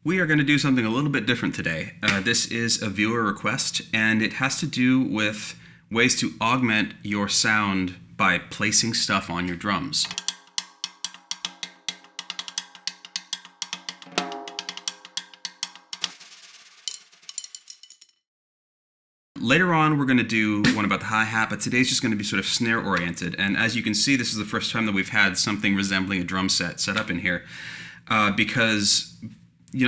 We are going to do something a little bit different today. This is a viewer request, and it has to do with ways to augment your sound by placing stuff on your drums. Later on, we're going to do one about the hi-hat, but today's just going to be sort of snare-oriented. And as you can see, this is the first time that we've had something resembling a drum set up in here, because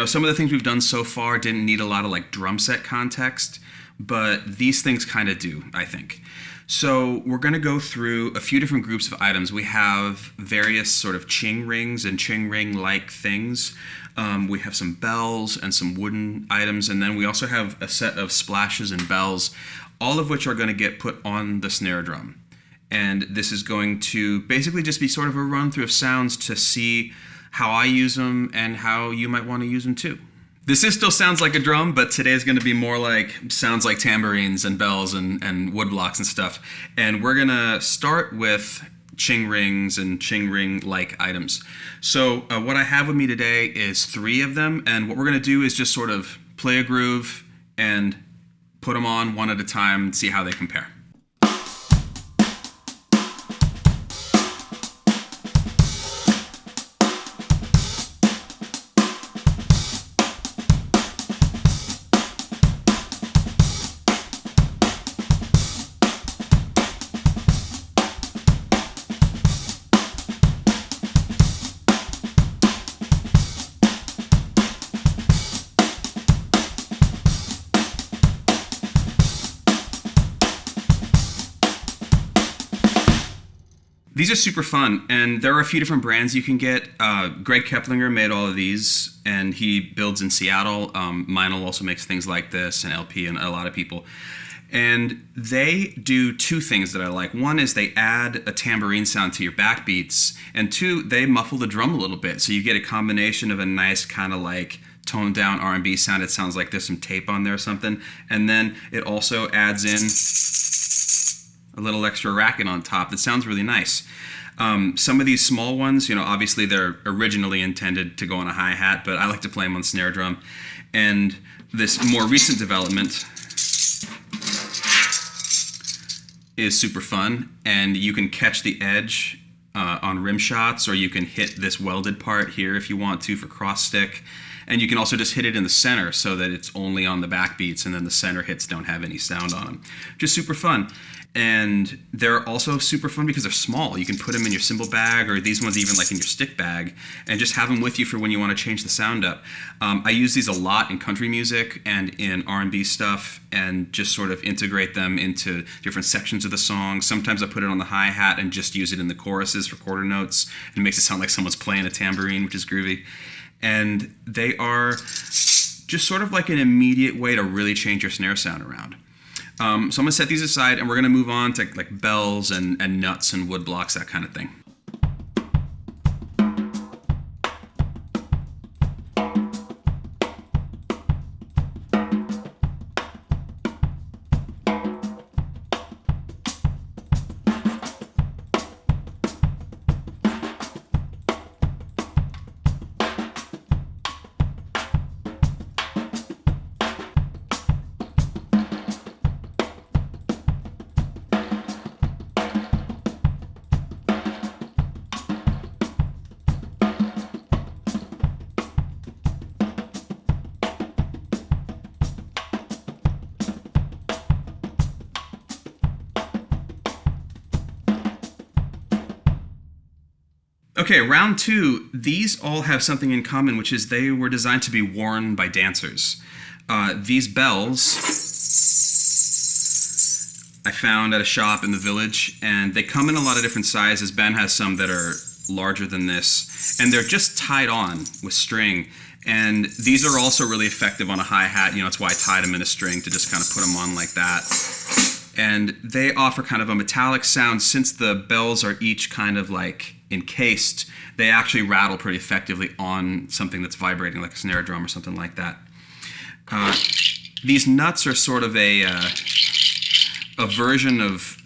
some of the things we've done so far didn't need a lot of like drum set context, but these things kind of do, I think. So we're going to go through a few different groups of items. We have various sort of Ching rings and Ching ring-like things. We have some bells and some wooden items, and then we also have a set of splashes and bells, all of which are going to get put on the snare drum. And this is going to basically just be sort of a run-through of sounds to see how I use them and how you might want to use them too. This still sounds like a drum, but today is going to be more like sounds like tambourines and bells and wood blocks and stuff. And we're going to start with Ching rings and Ching ring-like items. So what I have with me today is 3 of them, and what we're going to do is just sort of play a groove and put them on one at a time and see how they compare. These are super fun, and there are a few different brands you can get. Greg Keplinger made all of these, and he builds in Seattle. Meinl also makes things like this, and LP, and a lot of people. And they do 2 things that I like. One is they add a tambourine sound to your backbeats, and 2, they muffle the drum a little bit, so you get a combination of a nice kind of like toned down R&B sound. It sounds like there's some tape on there or something, and then it also adds in a little extra racket on top that sounds really nice. Some of these small ones, obviously they're originally intended to go on a hi-hat, but I like to play them on snare drum. And this more recent development is super fun, and you can catch the edge on rim shots, or you can hit this welded part here if you want to for cross stick. And you can also just hit it in the center so that it's only on the backbeats, and then the center hits don't have any sound on them. Just super fun. And they're also super fun because they're small. You can put them in your cymbal bag, or these ones even like in your stick bag, and just have them with you for when you want to change the sound up. I use these a lot in country music and in R&B stuff, and just sort of integrate them into different sections of the song. Sometimes I put it on the hi-hat and just use it in the choruses for quarter notes, and it makes it sound like someone's playing a tambourine, which is groovy. And they are just sort of like an immediate way to really change your snare sound around. So I'm going to set these aside, and we're going to move on to like bells and nuts and wood blocks, that kind of thing. Okay, round 2, these all have something in common, which is they were designed to be worn by dancers. These bells I found at a shop in the village, and they come in a lot of different sizes. Ben has some that are larger than this, and they're just tied on with string. And these are also really effective on a hi-hat. That's why I tied them in a string, to just kind of put them on like that. And they offer kind of a metallic sound. Since the bells are each kind of like encased, they actually rattle pretty effectively on something that's vibrating, like a snare drum or something like that. These nuts are sort of a version of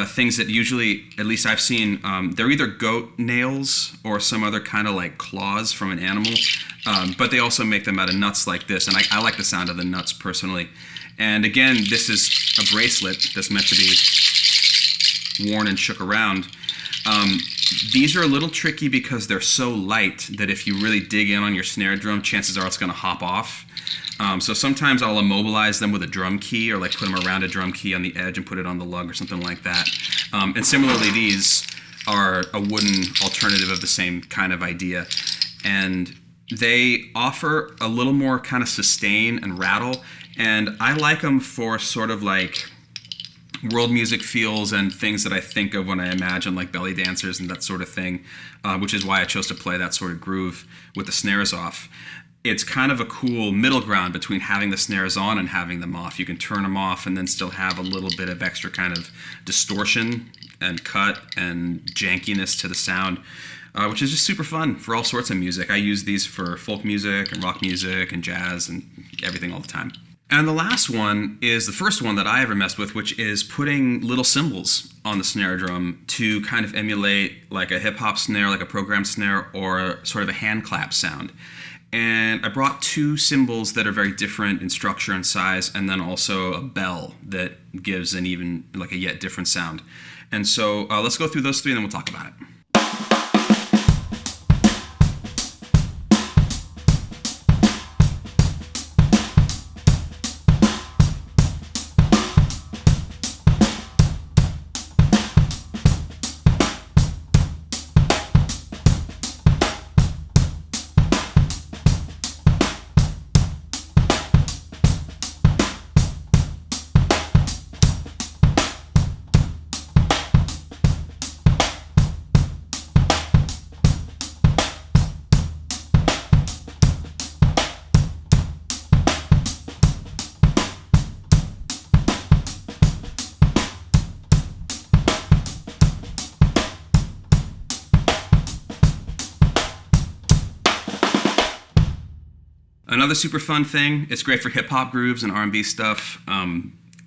things that usually, at least I've seen, they're either goat nails or some other kind of like claws from an animal, but they also make them out of nuts like this, and I like the sound of the nuts personally. And again, this is a bracelet that's meant to be worn and shook around. These are a little tricky because they're so light that if you really dig in on your snare drum, chances are it's going to hop off. So sometimes I'll immobilize them with a drum key, or like put them around a drum key on the edge and put it on the lug or something like that. And similarly, these are a wooden alternative of the same kind of idea. And they offer a little more kind of sustain and rattle. And I like them for sort of like world music feels and things that I think of when I imagine like belly dancers and that sort of thing, which is why I chose to play that sort of groove with the snares off. It's kind of a cool middle ground between having the snares on and having them off. You can turn them off and then still have a little bit of extra kind of distortion and cut and jankiness to the sound, which is just super fun for all sorts of music. I use these for folk music and rock music and jazz and everything all the time. And the last one is the first one that I ever messed with, which is putting little cymbals on the snare drum to kind of emulate like a hip-hop snare, like a programmed snare, or sort of a hand clap sound. And I brought two cymbals that are very different in structure and size, and then also a bell that gives an even, like a yet different sound. And so let's go through those three and then we'll talk about it. Another super fun thing, it's great for hip-hop grooves and R&B stuff.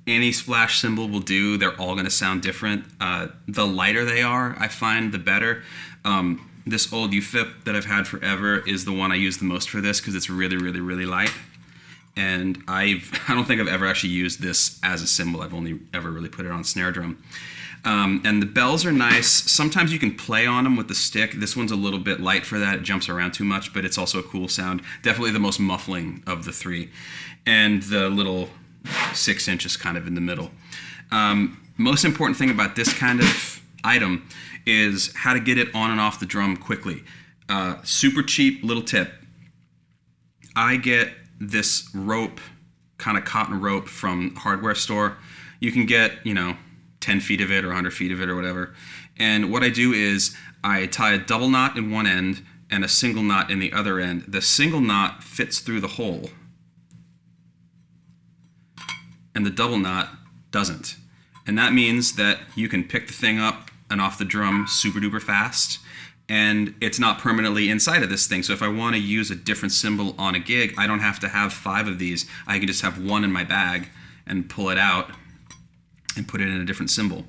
Any splash cymbal will do. They're all going to sound different. The lighter they are, I find, the better. This old UFIP that I've had forever is the one I use the most for this because it's really, really, really light. And I don't think I've ever actually used this as a cymbal. I've only ever really put it on a snare drum. And the bells are nice. Sometimes you can play on them with the stick. This one's a little bit light for that. It jumps around too much, but it's also a cool sound. Definitely the most muffling of the three. And the little 6 inches kind of in the middle. Most important thing about this kind of item is how to get it on and off the drum quickly. Super cheap little tip. I get this rope, kind of cotton rope from a hardware store. You can get, 10 feet of it or 100 feet of it or whatever. And what I do is I tie a double knot in one end and a single knot in the other end. The single knot fits through the hole and the double knot doesn't. And that means that you can pick the thing up and off the drum super duper fast, and it's not permanently inside of this thing. So if I want to use a different cymbal on a gig, I don't have to have 5 of these. I can just have one in my bag and pull it out and put it in a different cymbal.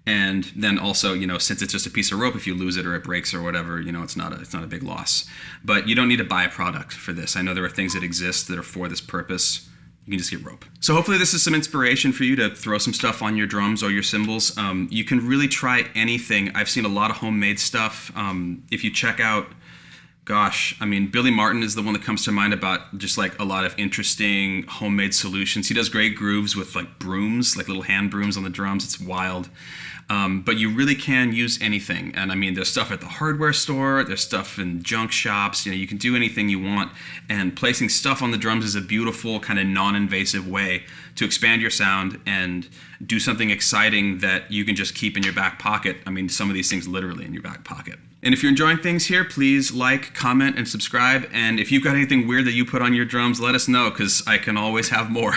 And then also, since it's just a piece of rope, if you lose it or it breaks or whatever, it's not a big loss. But you don't need to buy a product for this. I know there are things that exist that are for this purpose. You can just get rope. So hopefully this is some inspiration for you to throw some stuff on your drums or your cymbals. You can really try anything. I've seen a lot of homemade stuff. If you check out, Billy Martin is the one that comes to mind about just like a lot of interesting homemade solutions. He does great grooves with like brooms, like little hand brooms on the drums. It's wild. But you really can use anything. And there's stuff at the hardware store, there's stuff in junk shops, you can do anything you want. And placing stuff on the drums is a beautiful kind of non-invasive way to expand your sound and do something exciting that you can just keep in your back pocket. Some of these things literally in your back pocket. And if you're enjoying things here, please like, comment, and subscribe. And if you've got anything weird that you put on your drums, let us know, because I can always have more.